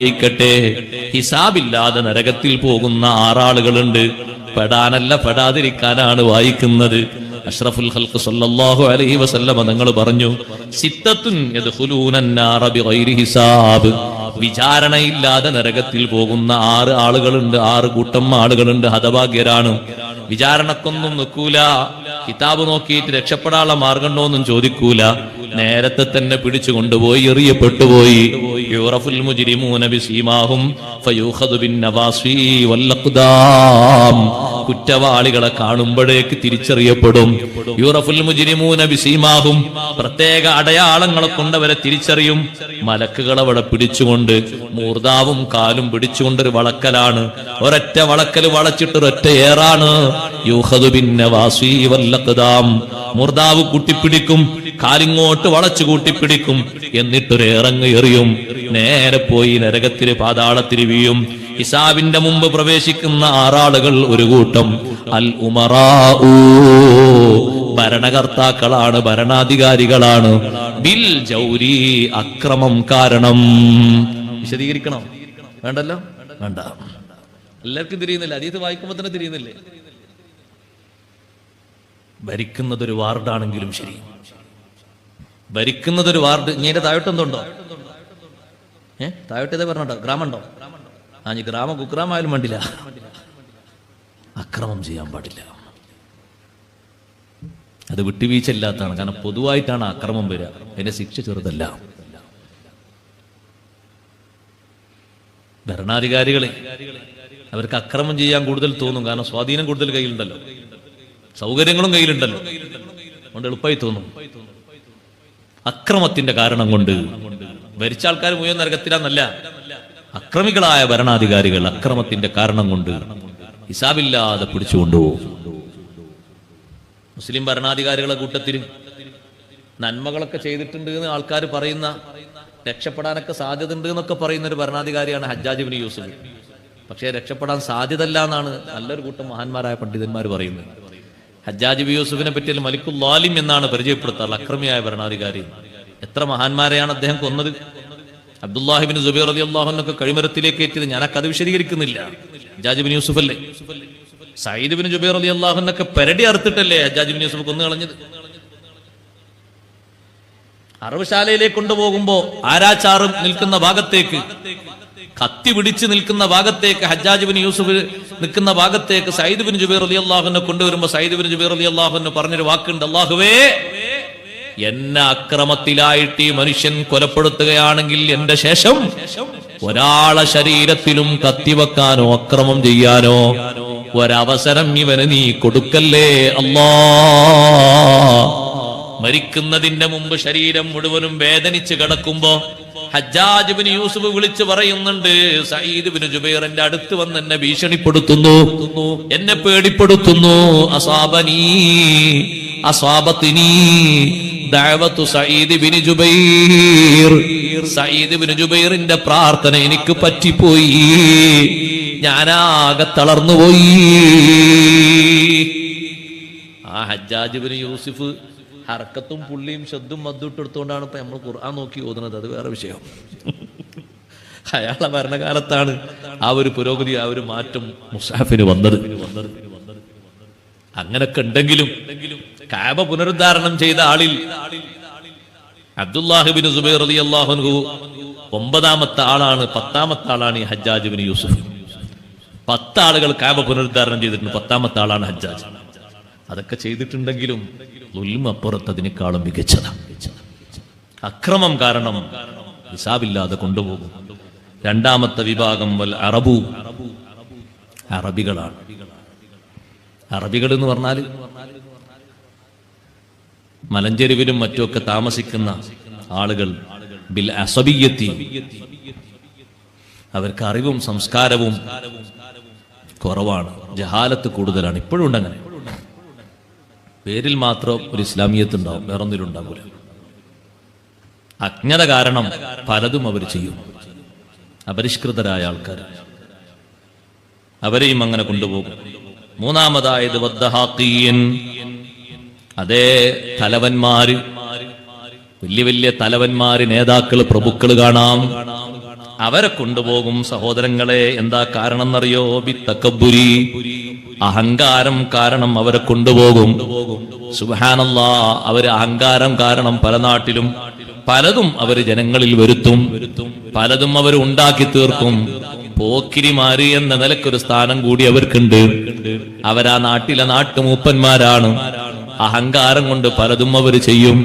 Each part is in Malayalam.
ിക്കട്ടെ ഹിസാബില്ലാതെ നരകത്തിൽ പോകുന്ന 6 ആളുകളുണ്ട്. പെടാനല്ല പെടാതിരിക്കാനാണ് വായിക്കുന്നത്. അഷ്റഫുൽ ഖൽഖ് സല്ലല്ലാഹു അലൈഹി വസല്ലം തങ്ങൾ പറഞ്ഞു, സിത്തത്തുൻ യദ്ഖുലൂനൻ നാറ ബിഗൈരി ഹിസാബ്. വിചാരണയില്ലാതെ നരകത്തിൽ പോകുന്ന 6 ആളുകളുണ്ട്, 6 കൂട്ടം ആളുകളുണ്ട്. ഹതഭാഗ്യരാണ്. വിചാരണക്കൊന്നും നിൽക്കൂല, കിതാബ് നോക്കിയിട്ട് രക്ഷപ്പെടാനുള്ള മാർഗമുണ്ടോന്നും ചോദിക്കൂല. നേരത്തെ തന്നെ പിടിച്ചു കൊണ്ടുപോയി എറിയപ്പെട്ടുപോയി. യുറഫുൽ മുജ്രിമൂന ബിസീമാഹും ഫയൂഖദു ബിന്നവാസി വല്ലഖ്ദാം. കുറ്റവാളികളെ കാണുമ്പോഴേക്ക് തിരിച്ചറിയപ്പെടും. യുറഫുൽ മുജ്രിമൂന ബിസീമാഹും, പ്രത്യേക അടയാളങ്ങളെ കൊണ്ടവരെ തിരിച്ചറിയും. മലക്കുകൾ അവിടെ പിടിച്ചുകൊണ്ട് മൂർദാവും കാലും പിടിച്ചുകൊണ്ടൊരു വളക്കലാണ്. ഒരൊറ്റ വളക്കൽ വളച്ചിട്ട് ഒരൊറ്റ ഏറാണ്. യൂഖദു ബിന്നവാസി വല്ലഖ്ദാം. മൂർദാവ് കൂട്ടിപ്പിടിക്കും, കാലിങ്ങോട്ട് വളച്ചു കൂട്ടിപ്പിടിക്കും, എന്നിട്ടൊരു ഇറങ്ങ് എറിയും. നേരെ പോയി നരകത്തില് പാതാളത്തില് വീഴും. ഹിസാബിന്റെ മുമ്പ് പ്രവേശിക്കുന്ന 6 ആളുകൾ ഒരു കൂട്ടം. അൽ ഉമറാഊ, ഭരണകർത്താക്കളാണ്, ഭരണാധികാരികളാണ്. ബിൽ ജൗരി, അക്രമം കാരണം. വിശദീകരിക്കണം വേണ്ടല്ലോ? വേണ്ട, എല്ലാവർക്കും തിരിയുന്നില്ല. ഹദീസ് വായിക്കുമ്പോ തന്നെ തിരിയുന്നില്ലേ? ഭരിക്കുന്നതൊരു വാർഡാണെങ്കിലും ശരി, ഭരിക്കുന്നതൊരു വാർഡ്. ഇങ്ങനെ താഴോട്ട് എന്തുണ്ടോ? താഴോട്ടേതേ പറഞ്ഞോ? ഗ്രാമമുണ്ടോ? ഇനി ഗ്രാമം കുഗ്രാമായാലും വേണ്ടില്ല, അക്രമം ചെയ്യാൻ പാടില്ല. അത് വിട്ടുവീഴ്ച ഇല്ലാത്തതാണ്. കാരണം പൊതുവായിട്ടാണ് അക്രമം വരിക. അതിന്റെ ശിക്ഷ ചെറുതല്ല. ഭരണാധികാരികളെ അവർക്ക് അക്രമം ചെയ്യാൻ കൂടുതൽ തോന്നും. കാരണം സ്വാധീനം കൂടുതൽ കയ്യിലുണ്ടല്ലോ, സൗകര്യങ്ങളും കയ്യിലുണ്ടല്ലോ, അതുകൊണ്ട് എളുപ്പമായി തോന്നും. അക്രമത്തിന്റെ കാരണം കൊണ്ട് ഭരിച്ച ആൾക്കാർ മുഴുവൻ നരകത്തിലാന്നല്ല, അക്രമികളായ ഭരണാധികാരികൾ അക്രമത്തിന്റെ കാരണം കൊണ്ട് ഹിസാബില്ലാതെ പിടിച്ചുകൊണ്ടുപോകും. മുസ്ലിം ഭരണാധികാരികളുടെ കൂട്ടത്തിൽ നന്മകളൊക്കെ ചെയ്തിട്ടുണ്ട് എന്ന് ആൾക്കാർ പറയുന്ന, രക്ഷപ്പെടാനൊക്കെ സാധ്യത ഉണ്ട് എന്നൊക്കെ പറയുന്ന ഒരു ഭരണാധികാരിയാണ് ഹജ്ജാജ് ഇബ്നു യൂസുഫ്. പക്ഷേ രക്ഷപ്പെടാൻ സാധ്യതല്ല എന്നാണ് നല്ലൊരു കൂട്ടം മഹാന്മാരായ പണ്ഡിതന്മാർ പറയുന്നത്. ഹജ്ജാജ് ഇബ്നു യൂസുഫിനെ പറ്റിയാൽ മലിക്കുൽ ലാലിം എന്നാണ് പരിചയപ്പെടുത്താറ്, അക്രമിയായ ഭരണാധികാരി. എത്ര മഹാന്മാരെയാണ് അദ്ദേഹം കൊന്നത്. അബ്ദുല്ലാഹി ഇബ്നു സുബൈർ റളിയല്ലാഹു അൻഹു കഴിമരത്തിലേക്ക് എത്തിയത് ഞാൻ ആ കഥ വിശദീകരിക്കുന്നില്ല. ഹജ്ജാജ് ഇബ്നു യൂസുഫ് അല്ലേ. സയ്യിദ് ഇബ്നു ജുബൈർ റളിയല്ലാഹു അൻഹു പെരടി അറുത്തിട്ടല്ലേ ഹജ്ജാജ് ഇബ്നു യൂസുഫ് കൊന്നു കളഞ്ഞത്. അറവുശാലയിലേക്ക് കൊണ്ടുപോകുമ്പോ ആരാച്ചാറും നിൽക്കുന്ന ഭാഗത്തേക്ക്, കത്തി പിടിച്ച് നിൽക്കുന്ന ഭാഗത്തേക്ക്, ഹജ്ജാജ് ഇബ്നു യൂസുഫ് നിൽക്കുന്ന ഭാഗത്തേക്ക് സയ്യിദ് ഇബ്നു ജുബൈർ റളിയല്ലാഹു അൻഹു കൊണ്ടുവരുമ്പോ സയ്യിദ് ഇബ്നു ജുബൈർ റളിയല്ലാഹു അൻഹു പറഞ്ഞൊരു വാക്കുണ്ട്, അല്ലാഹുവേ, എന്നെ അക്രമത്തിലായിട്ട് ഈ മനുഷ്യൻ കൊലപ്പെടുത്തുകയാണെങ്കിൽ എന്റെ ശേഷം ഒരാളെ ശരീരത്തിലും കത്തിവെക്കാനോ അക്രമം ചെയ്യാനോ ഒരവസരം ഇവന് നീ കൊടുക്കല്ലേ അല്ലാ. മരിക്കുന്നതിന്റെ മുമ്പ് ശരീരം മുഴുവനും വേദനിച്ച് കിടക്കുമ്പോ ഹജ്ജാജ് ഇബ്നു യൂസുഫ് വിളിച്ചു പറയുന്നുണ്ട്, സയ്യിദ് ഇബ്നു ജുബൈർ എന്റെ അടുത്ത് വന്ന് എന്നെ ഭീഷണിപ്പെടുത്തുന്നു, എന്നെ പേടിപ്പെടുത്തുന്നു. അസാബത്തിനി ദഅവത്തു സയ്യിദ് ഇബ്നു ജുബൈർ. സയ്യിദ് ഇബ്നു ജുബൈറിന്റെ പ്രാർത്ഥന എനിക്ക് പറ്റിപ്പോയി, ഞാനാകെ തളർന്നുപോയി. ആ ഹജ്ജാജ് ഇബ്നു യൂസുഫ് ഹർക്കത്തും പുള്ളിയും ശബ്ദും മദ്ദുട്ടെടുത്തുകൊണ്ടാണ് ഇപ്പൊ നമ്മൾ ഖുർആൻ നോക്കി ഓതുന്നത്. അത് വേറെ വിഷയം. അയാളുടെ ഭരണകാലത്താണ് ആ ഒരു പുരോഗതി, ആ ഒരു മാറ്റം മുസ്ഹഫിന് വന്നത്. അങ്ങനൊക്കെ ഉണ്ടെങ്കിലും കഅബ പുനരുദ്ധാരണം ചെയ്ത ആളിൽ അബ്ദുല്ലാഹി ഇബ്നു സുബൈർ റളിയല്ലാഹു അൻഹു 9ാമത്തെ ആളാണ്, 10ാമത്തെ ആളാണ് ഈ ഹജ്ജാജ് ഇബ്നു യൂസുഫ്. 10 ആളുകൾ കഅബ പുനരുദ്ധാരണം ചെയ്തിട്ടുണ്ട്, 10ാമത്തെ ആളാണ് ഹജ്ജാജ്. അതൊക്കെ ചെയ്തിട്ടുണ്ടെങ്കിലും ദുൽമ അപ്പുറത്ത് അതിനേക്കാളും മികച്ചതാണ്. അക്രമം കാരണം ഹിസാബില്ലാതെ കൊണ്ടുപോകും. 2ാമത്തെ വിഭാഗം വൽ അറബു, അറബികളാണ്. അറബികൾ എന്ന് പറഞ്ഞാൽ മലഞ്ചെരുവിലും മറ്റുമൊക്കെ താമസിക്കുന്ന ആളുകൾ. ബിൽ അസബിയ്യത്തി, അവർക്ക് അറിവും സംസ്കാരവും കുറവാണ്, ജഹാലത്ത് കൂടുതലാണ്. ഇപ്പോഴും ഉണ്ടങ്ങനെ. പേരിൽ മാത്രം ഒരു ഇസ്ലാമിയത്ത് ഉണ്ടാവും, വേറൊന്നിലും ഉണ്ടാകൂല. അജ്ഞത കാരണം പലതും അവർ ചെയ്യും. അപരിഷ്കൃതരായ ആൾക്കാർ, അവരെയും അങ്ങനെ കൊണ്ടുപോകും. 3ാമതായത് വദ്ദഹാഖീൻ, അതേ തലവന്മാര്, വലിയ വലിയ തലവന്മാര്, നേതാക്കള്, പ്രഭുക്കള് കാണാം. അവരെ കൊണ്ടുപോകും. സഹോദരങ്ങളെ, എന്താ കാരണം എന്നറിയോ? ബിത്തക്കബ്ബുരി, അഹങ്കാരം കാരണം അവരെ കൊണ്ടുപോകും. സുബ്ഹാനല്ലാഹ്, അവര് അഹങ്കാരം കാരണം പല നാട്ടിലും പലതും അവര് ജനങ്ങളിൽ വരുത്തും, പലതും അവർ ഉണ്ടാക്കി തീർക്കും. പോക്കിരിമാര് എന്ന നിലക്കൊരു സ്ഥാനം കൂടി അവർക്കുണ്ട്. അവരാ നാട്ടിലെ നാട്ടുമൂപ്പന്മാരാണ്. അഹങ്കാരം കൊണ്ട് പലതും അവർ ചെയ്യും.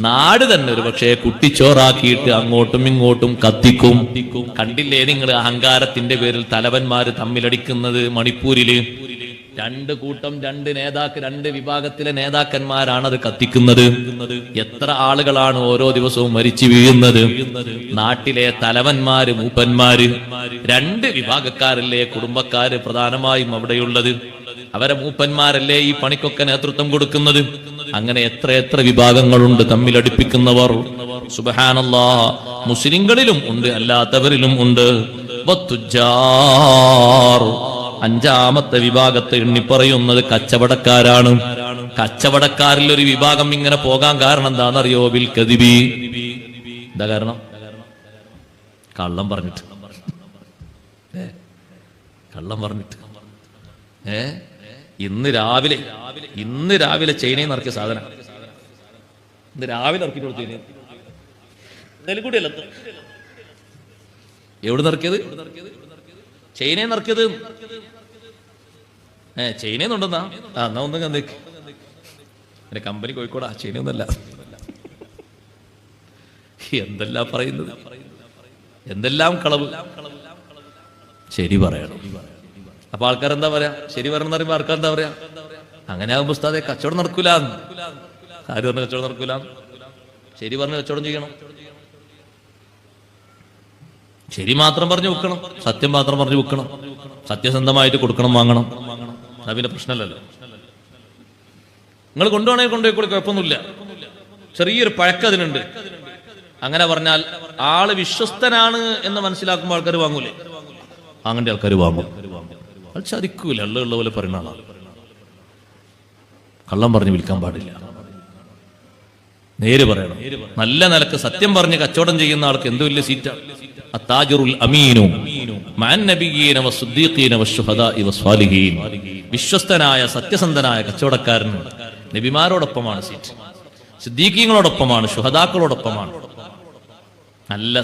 നാട് തന്നെ ഒരു പക്ഷേ കുട്ടിച്ചോറാക്കിയിട്ട് അങ്ങോട്ടും ഇങ്ങോട്ടും കത്തിക്കും. കണ്ടില്ലേ നിങ്ങൾ അഹങ്കാരത്തിന്റെ പേരിൽ തലവന്മാര് തമ്മിലടിക്കുന്നത്? മണിപ്പൂരില് രണ്ട് കൂട്ടം, രണ്ട് വിഭാഗത്തിലെ നേതാക്കന്മാരാണ് അത് കത്തിക്കുന്നത്. എത്ര ആളുകളാണ് ഓരോ ദിവസവും മരിച്ചു വീഴുന്നത്? നാട്ടിലെ തലവന്മാര്, മൂപ്പന്മാര്, രണ്ട് വിഭാഗക്കാരല്ലേ കുടുംബക്കാര് പ്രധാനമായും അവിടെയുള്ളത്. അവരെ മൂപ്പന്മാരല്ലേ ഈ പണിക്കൊക്കെ നേതൃത്വം കൊടുക്കുന്നത്. അങ്ങനെ എത്ര വിഭാഗങ്ങളുണ്ട് തമ്മിലടിപ്പിക്കുന്നവർ. സുബ്ഹാനല്ലാഹ്, മുസ്ലിങ്ങളിലും ഉണ്ട്, അല്ലാത്തവരിലും ഉണ്ട്. അഞ്ചാമത്തെ വിഭാഗത്തെ എണ്ണിപ്പറയുന്നത് കച്ചവടക്കാരാണ്. കച്ചവടക്കാരിൽ ഒരു വിഭാഗം ഇങ്ങനെ പോകാൻ കാരണം എന്താണെന്നറിയോ? ബിൽ കദിബി. എന്താ കാരണം? കള്ളം പറഞ്ഞിട്ട്. കള്ളം പറഞ്ഞിട്ട്. ഇന്ന് രാവിലെ ചൈനയിൽ നിന്ന് ഇറക്കിയ സാധനം, ഇന്ന് രാവിലെ ഇറക്കിട്ട് കൊടുത്തു. നെൽക്കൂടിയല്ല, എവിടെ നിറക്കിയത്? ചൈനയിൽ നിറക്കിയത്. ചൈനയിൽ നിന്നുണ്ടെന്നാ? എന്നാ ഒന്നും കന്നേക്ക്. എന്റെ കമ്പനി കോഴിക്കോടാ, ചൈനയൊന്നല്ല. എന്തെല്ലാം പറയുന്നത്, എന്തെല്ലാം കളവ്. ശരി പറയണം. അപ്പൊ ആൾക്കാരെന്താ പറയാ? ശരി പറയണം എന്ന് പറയുമ്പോ ആൾക്കാരെന്താ പറയാ? അങ്ങനെ ആകുമ്പോ ഉസ്താദേ കച്ചവടം നടക്കൂല. ആര് പറഞ്ഞ കച്ചവടം നടക്കൂല? ശരി പറഞ്ഞ് കച്ചവടം ചെയ്യണം. ശരി മാത്രം പറഞ്ഞു വെക്കണം, സത്യം മാത്രം പറഞ്ഞു വെക്കണം, സത്യസന്ധമായിട്ട് കൊടുക്കണം, വാങ്ങണം. എന്നാ പിന്നെ പ്രശ്നമല്ലല്ലോ. നിങ്ങൾ കൊണ്ടുപോകണമെങ്കിൽ കൊണ്ടുപോയിക്കോളി, കുഴപ്പമൊന്നുമില്ല. ചെറിയൊരു പഴക്കം അതിനുണ്ട്. അങ്ങനെ പറഞ്ഞാൽ ആള് വിശ്വസ്തനാണ് എന്ന് മനസ്സിലാക്കുമ്പോൾ ആൾക്കാർ വാങ്ങൂലേ? വാങ്ങേണ്ട ആൾക്കാർ വാങ്ങും. അത് ചതിക്കൂല. ഉള്ള പോലെ പറയുന്ന ആളാണ്. കള്ളം പറഞ്ഞ് വിൽക്കാൻ പാടില്ല, നേര് പറയണം. നല്ല നിലക്ക് സത്യം പറഞ്ഞ് കച്ചവടം ചെയ്യുന്ന ആൾക്ക് എന്ത് വലിയ സീറ്റാണ്. അത്താജിറുൽ അമീനു മഅൻ നബിയ്യീന വസ്സുദ്ദീഖീന വശുഹദാഇ വസ്സാലിഹീൻ. വിശ്വസ്തനായ സത്യസന്ധനായ കച്ചവടക്കാരൻ നബിമാരോടൊപ്പമാണ് സീറ്റ്, സിദ്ദീഖീങ്ങളോടൊപ്പമാണ്, ശുഹദാക്കളോടൊപ്പമാണ്. നല്ല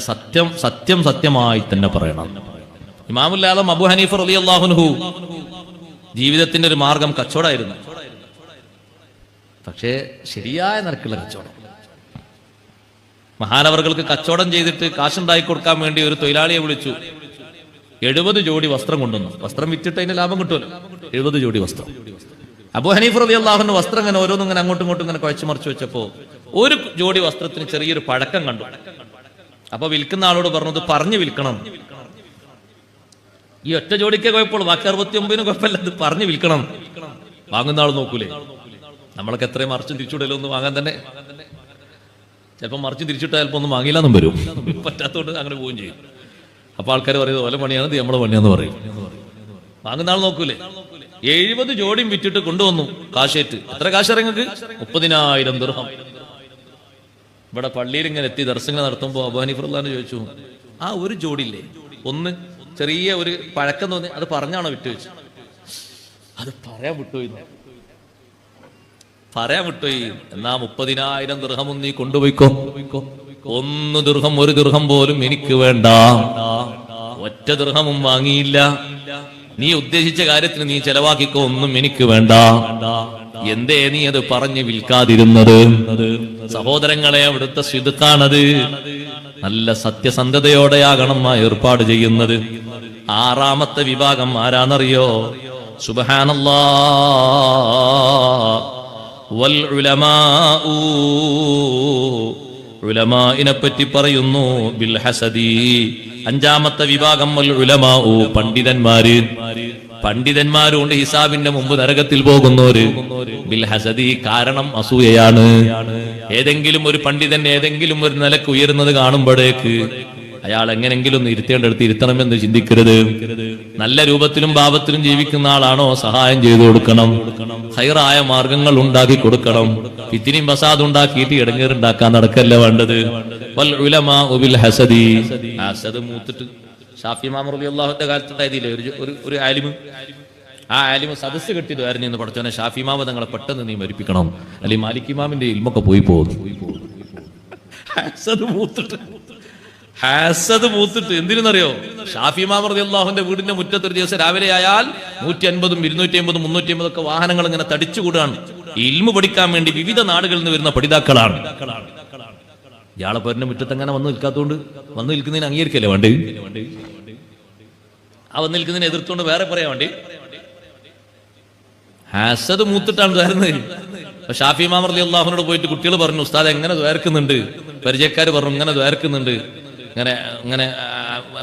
സത്യമായി തന്നെ പറയണം. ഇമാമുൽ ആദം അബൂ ഹനീഫ റളിയല്ലാഹു അൻഹു ജീവിതത്തിന്റെ ഒരു മാർഗം കച്ചവടമായിരുന്നു. പക്ഷേ ശരിയായ നിരക്കുള്ള കച്ചവടം. മഹാനവറുകൾക്ക് കച്ചവടം ചെയ്തിട്ട് കാശുണ്ടാക്കി കൊടുക്കാൻ വേണ്ടി ഒരു തൊഴിലാളിയെ വിളിച്ചു. 70 ജോഡി വസ്ത്രം കൊണ്ടുവന്നു. വസ്ത്രം വിറ്റിട്ട് അതിന് ലാഭം കിട്ടുമല്ലോ. 70 ജോഡി വസ്ത്രം. അബൂ ഹനീഫ റളിയല്ലാഹു അൻഹു വസ്ത്രം ഇങ്ങനെ ഓരോന്നും ഇങ്ങനെ അങ്ങോട്ടും ഇങ്ങോട്ടും ഇങ്ങനെ കുഴച്ചു മറിച്ച് വെച്ചപ്പോ ഒരു ജോഡി വസ്ത്രത്തിന് ചെറിയൊരു പഴക്കം കണ്ടു. അപ്പൊ വിൽക്കുന്ന ആളോട് പറഞ്ഞത് പറഞ്ഞു വിൽക്കണം. ഈ ഒറ്റ ജോഡിക്കേ കുഴപ്പമുള്ളൂ, ബാക്കി 69 കുഴപ്പമില്ല, ഇത് പറഞ്ഞു വിൽക്കണം. വാങ്ങുന്ന ആൾ നോക്കൂലേ? നമ്മളൊക്കെ എത്രയും മറിച്ചും തിരിച്ചുവിടലോ ഒന്ന് വാങ്ങാൻ തന്നെ. ചിലപ്പോൾ മറിച്ചും തിരിച്ചിട്ടാൽ ചിലപ്പോൾ ഒന്നും വാങ്ങിയില്ലെന്നും വരും. പറ്റാത്തോണ്ട് അങ്ങനെ പോവുകയും ചെയ്യും. അപ്പൊ ആൾക്കാർ പറയുന്നത് ഓല പണിയാണ്, ഇത് നമ്മളെ പണിയാന്ന് പറയും. വാങ്ങുന്ന ആൾ നോക്കൂലേ? 70 ജോഡിയും വിറ്റിട്ട് കൊണ്ടുവന്നു കാശേറ്റ്. എത്ര കാശ് ഇറങ്ങൾക്ക്? 30,000 ദിർഹം. ഇവിടെ പള്ളിയിൽ ഇങ്ങനെ എത്തി ദർശനം നടത്തുമ്പോൾ അബൂ ഹനീഫ റളിയല്ലാഹു ചോദിച്ചു, ആ ഒരു ജോഡിയില്ലേ, ഒന്ന് ചെറിയ ഒരു പഴക്കം തോന്നി, അത് പറഞ്ഞാണോ വിട്ടു വെച്ചു? അത് പറയാൻ വിട്ടുപോയി. എന്നാ 30,000 ദിർഹം നീ കൊണ്ടുപോയിക്കോ. 1 ദിർഹം, 1 ദിർഹം പോലും എനിക്ക് വേണ്ട. ഒറ്റ ദിർഹമും വാങ്ങിയില്ല. നീ ഉദ്ദേശിച്ച കാര്യത്തിന് നീ ചെലവാക്കിക്കോ, ഒന്നും എനിക്ക് വേണ്ട. എന്തേ നീ അത് പറഞ്ഞ് വിൽക്കാതിരുന്നത്? സഹോദരങ്ങളെ, അവിടുത്തെ സിദ്ഖാണത്. നല്ല സത്യസന്ധതയോടെയാകണം ആ ഏർപ്പാട് ചെയ്യുന്നത്. 6ാമത്തെ വിഭാഗം ആരാന്നറിയോ? സുബ്ഹാനല്ലാഹ് വൽ ഉലമാഉ. ഉലമാഇനെ പറ്റി പറയുന്നു ബിൽ ഹസദി. 5ാമത്തെ വിഭാഗം വൽ ഉലമാഉ, പണ്ഡിതന്മാരുണ്ട് ഹിസാബിന്റെ മുമ്പ് നരകത്തിൽ പോകുന്നവര്. ബിൽ ഹസദി, കാരണം അസൂയയാണ്. ഏതെങ്കിലും ഒരു പണ്ഡിതൻ ഏതെങ്കിലും ഒരു നിലക്ക് ഉയരുന്നത് കാണുമ്പോഴേക്ക് അയാൾ എങ്ങനെങ്കിലും ഒന്ന് ഇരുത്തേണ്ടടുത്ത് ഇരുത്തണമെന്ന് ചിന്തിക്കരുത്. നല്ല രൂപത്തിലും ഭാവത്തിലും ജീവിക്കുന്ന ആളാണോ സഹായം ചെയ്തു കൊടുക്കണം, ഹൈറായ മാർഗങ്ങൾ ഉണ്ടാക്കി കൊടുക്കണം. ഫിത്നയും ഫസാദും ഉണ്ടാക്കിയിട്ട് ഇടങ്ങേറുണ്ടാക്കാൻ നടക്കല്ല വേണ്ടത്. വൽ ഉലമാഉ ബിൽ ഹസദി, ഹസദ് മൂത്തിട്ട് ഷാഫി ഇമാം റളിയല്ലാഹുവിന്റെ കാലത്തുണ്ടായതില്ലേ ഒരു ആലിമ്, ആ ആലിമ് സദസ്സ് കെട്ടിയത് ആയിരുന്നു പഠിച്ചവനെ ഷാഫി ഇമാമ തങ്ങളെ പെട്ടെന്ന് നീ മരിപ്പിക്കണം, അല്ലെങ്കിൽ മാലിക് ഇമാമിന്റെ ഇൽമൊക്കെ പോയി പോകുന്നു. ഹാസദ് മൂത്തിട്ട് എന്തിനെന്നറിയോ? ഷാഫി ഇമാം റളിയല്ലാഹുവിന്റെ വീടിന്റെ മുറ്റത്ത് ഒരു ദിവസം രാവിലെ ആയാൽ 150, 250, 350 ഒക്കെ വാഹനങ്ങൾ ഇങ്ങനെ തടിച്ചുകൂടാണ്. ഇൽമു പഠിക്കാൻ വേണ്ടി വിവിധ നാടുകളിൽ നിന്ന് വരുന്ന പഠിതാക്കളാണ്. ഇയാളെ പേരിന്റെ മുറ്റത്ത് അങ്ങനെ വന്നു നിൽക്കാത്തതുകൊണ്ട് വന്നു നിൽക്കുന്നതിന് അംഗീകരിക്കല്ലേ വേണ്ടി? ആ വന്നു നിൽക്കുന്നതിന് എതിർത്തുകൊണ്ട് വേറെ പറയാൻ വേണ്ടി ഹാസദ് മൂത്തിട്ടാണ് ദ്വാരുന്നത്. ഷാഫി ഇമാം റളിയല്ലാഹുവിനോട് പോയിട്ട് കുട്ടികൾ പറഞ്ഞു, ഉസ്താദ് എങ്ങനെ ദ്വാരക്കുന്നുണ്ട്, പരിചയക്കാര് പറഞ്ഞു ഇങ്ങനെ ദ്വാരക്കുന്നുണ്ട്, ഇങ്ങനെ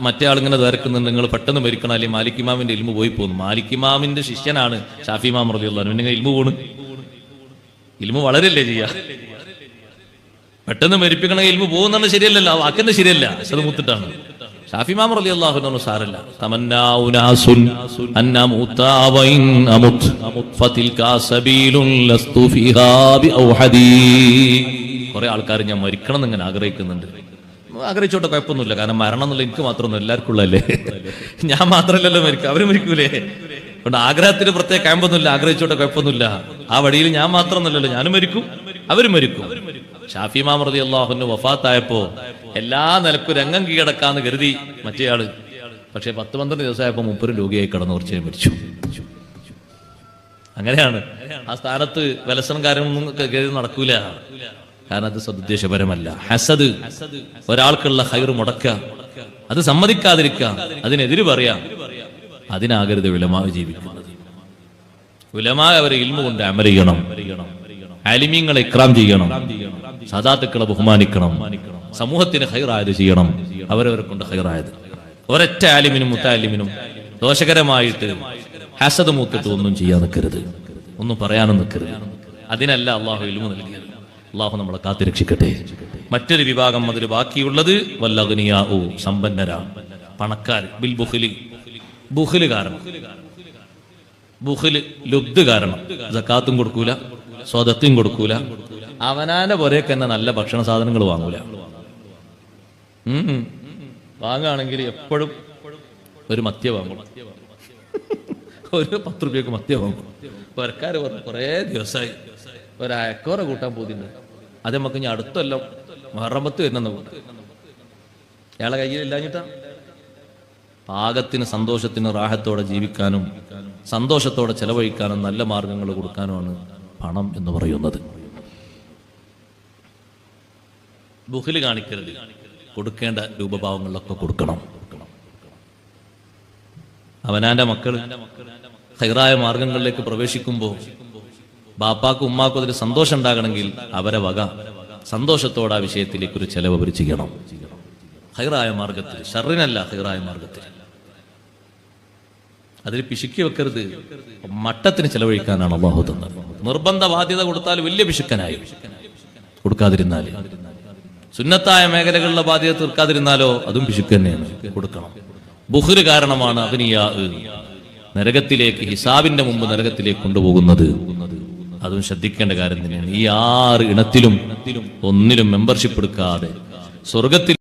മറ്റേ ആളിങ്ങനെ ദ്വാരക്കുന്നുണ്ട്, നിങ്ങൾ പെട്ടെന്ന് മരിക്കണം, അല്ലെങ്കിൽ മാലിക് ഇമാമിന്റെ ഇൽമു പോയി പോകുന്നു. മാലിക് ഇമാമിന്റെ ശിഷ്യനാണ് ഷാഫി ഇമാം റളിയല്ലാഹു അൻഹു. ഇൽമു പോണ്, ഇൽമു വളരല്ലേ ചെയ്യാ, പെട്ടെന്ന് മരിപ്പിക്കണമെങ്കിൽ ഇൽമു പോകുന്നത് ശരിയല്ലല്ലോ, ആ വാക്കെന്നെ ശരിയല്ല. അത് മൂത്തിട്ടാണ്. ഷാഫി ഇമാം റളിയല്ലാഹു അൻഹു സാരല്ല, തമന്നാ ഉനാസുൻ അന്നമുതാ വഇൻ അമുത് ഫതിൽകാ സബീലുൻ ലസ്തു ഫീഹാ ബിഔഹദി. കുറെ ആൾക്കാർ ഞാൻ മരിക്കണം എന്ന് ഇങ്ങനെ ആഗ്രഹിക്കുന്നുണ്ട്. ആഗ്രഹിച്ചോട്ടെ, കുഴപ്പമൊന്നുമില്ല. കാരണം മരണം എന്നുള്ള എനിക്ക് മാത്രമൊന്നും എല്ലാവർക്കും ഉള്ളല്ലേ, ഞാൻ മാത്രമല്ലല്ലോ മരിക്കും, അവര് മരിക്കൂലേ. അതുകൊണ്ട് ആഗ്രഹത്തിന് പ്രത്യേക ക്യാമ്പൊന്നുമില്ല, ആഗ്രഹിച്ചോട്ടെ കുഴപ്പമൊന്നുമില്ല. ആ വഴിയിൽ ഞാൻ മാത്രമൊന്നുമല്ലല്ലോ, ഞാനും മരിക്കും അവരും മരിക്കും. ഷാഫി ഇമാം റളിയല്ലാഹു അൻഹു വഫാത്തായപ്പോ എല്ലാ നിലക്കും രംഗം കീഴടക്കാന്ന് കരുതി മറ്റേയാള്. പക്ഷെ 10-12 ദിവസമായപ്പോ 30 രോഗിയായി കടന്നു, കുറച്ചേ മരിച്ചു. അങ്ങനെയാണ്. ആ സ്ഥാനത്ത് വിലസനക്കാരൊന്നും കരുതി നടക്കൂല. കാരണം അത് സദുദ്ദേശപരമല്ല. ഹസദ്, ഒരാൾക്കുള്ള ഹൈർ മുടക്കുക, അത് സമ്മതിക്കാതിരിക്കുക, അതിനെതിര് പറയാം, അതിനാകരുത് ഉലമാ ജീവിക്കുന്നത്. ഉലമാ അവരെ ഇൽമു കൊണ്ട് അമൽ ചെയ്യണം, ആലിമീങ്ങളെ ഇക്റാം ചെയ്യണം, സാദാത്തുക്കളെ ബഹുമാനിക്കണം, സമൂഹത്തിന് ഹൈറായത് ചെയ്യണം, അവരവരെ കൊണ്ട് ഹൈറായത്. ഒരൊറ്റ ആലിമിനും മുത്താലിമിനും ദോഷകരമായിട്ട് ഹസദ് മൂത്തിട്ട് ഒന്നും ചെയ്യാൻ നിൽക്കരുത്, ഒന്നും പറയാനും നിൽക്കരുത്. അതിനല്ല അള്ളാഹു ഇൽമു നൽകിയത്. അള്ളാഹു നമ്മളെ കാത്തുരക്ഷിക്കട്ടെ. മറ്റൊരു വിഭാഗം അതിൽ ബാക്കിയുള്ളത് വല്ലഗ്നിയാഉ, സമ്പന്നരാണ്, പണക്കാർ. ബിൽ ബുഖ്ലി, ബുഖ്ല് കാരണം, ബുഖ്ല് ലുബ്ദ് കാരണം സക്കാത്തും കൊടുക്കൂല, സ്വതത്തും കൊടുക്കൂല, അവനാന്റെ പുരയ്ക്ക് തന്നെ നല്ല ഭക്ഷണ സാധനങ്ങൾ വാങ്ങൂല. വാങ്ങുകയാണെങ്കിൽ എപ്പോഴും ഒരു മദ്യ വാങ്ങും, ഒരു 10 രൂപയ്ക്ക് മദ്യ വാങ്ങും. പുരക്കാര് പറഞ്ഞു കുറേ ദിവസമായി ഒരയക്കോറ കൂട്ടാൻ പോതിണ്ട്, അത് നമുക്ക് ഇനി അടുത്തല്ലോ മുഹറമത്ത് വരുന്നെന്ന് കൂട്ടാം. ഇയാളെ കയ്യിൽ ഇല്ലാഞ്ഞിട്ടാ. പാകത്തിന് സന്തോഷത്തിന് റാഹത്തോടെ ജീവിക്കാനും സന്തോഷത്തോടെ ചെലവഴിക്കാനും നല്ല മാർഗങ്ങൾ കൊടുക്കാനുമാണ് പണം എന്ന് പറയുന്നത്. ബുഖ്ല് കാണിക്കരുത്, കൊടുക്കേണ്ട രൂപഭാവങ്ങളിലൊക്കെ കൊടുക്കണം. അവനാന്റെ മക്കള് ഹൈറായ മാർഗങ്ങളിലേക്ക് പ്രവേശിക്കുമ്പോൾ ബാപ്പാക്കും ഉമ്മാക്കും അതിൽ സന്തോഷം ഉണ്ടാകണമെങ്കിൽ അവരെ വക സന്തോഷത്തോടെ ആ വിഷയത്തിലേക്ക് ഒരു ചെലവ് അവർ ചെയ്യണം. ഹൈറായ മാർഗത്തിൽ, ഷർറിനല്ല, ഹൈറായ മാർഗത്തിൽ. അതിൽ പിശുക്കി വെക്കരുത്. മട്ടത്തിന് ചെലവഴിക്കാനാണ് അല്ലാഹു തന്നത്. നിർബന്ധ ബാധ്യത കൊടുത്താൽ വലിയ പിശുക്കനായി, കൊടുക്കാതിരുന്നാല്, സുന്നത്തായ മേഖലകളിലെ ബാധ്യത തീർക്കാതിരുന്നാലോ അതും പിശുക്ക് തന്നെയാണ്, കൊടുക്കണം. ബുഖ്ല് കാരണമാണ് അഗ്നിയാ നരകത്തിലേക്ക്, ഹിസാബിന്റെ മുമ്പ് നരകത്തിലേക്ക് കൊണ്ടുപോകുന്നത്. അതും ശ്രദ്ധിക്കേണ്ട കാര്യം തന്നെയാണ്. ഈ 6 ഇനത്തിലും ഒന്നിലും മെമ്പർഷിപ്പ് എടുക്കാതെ സ്വർഗത്തിൽ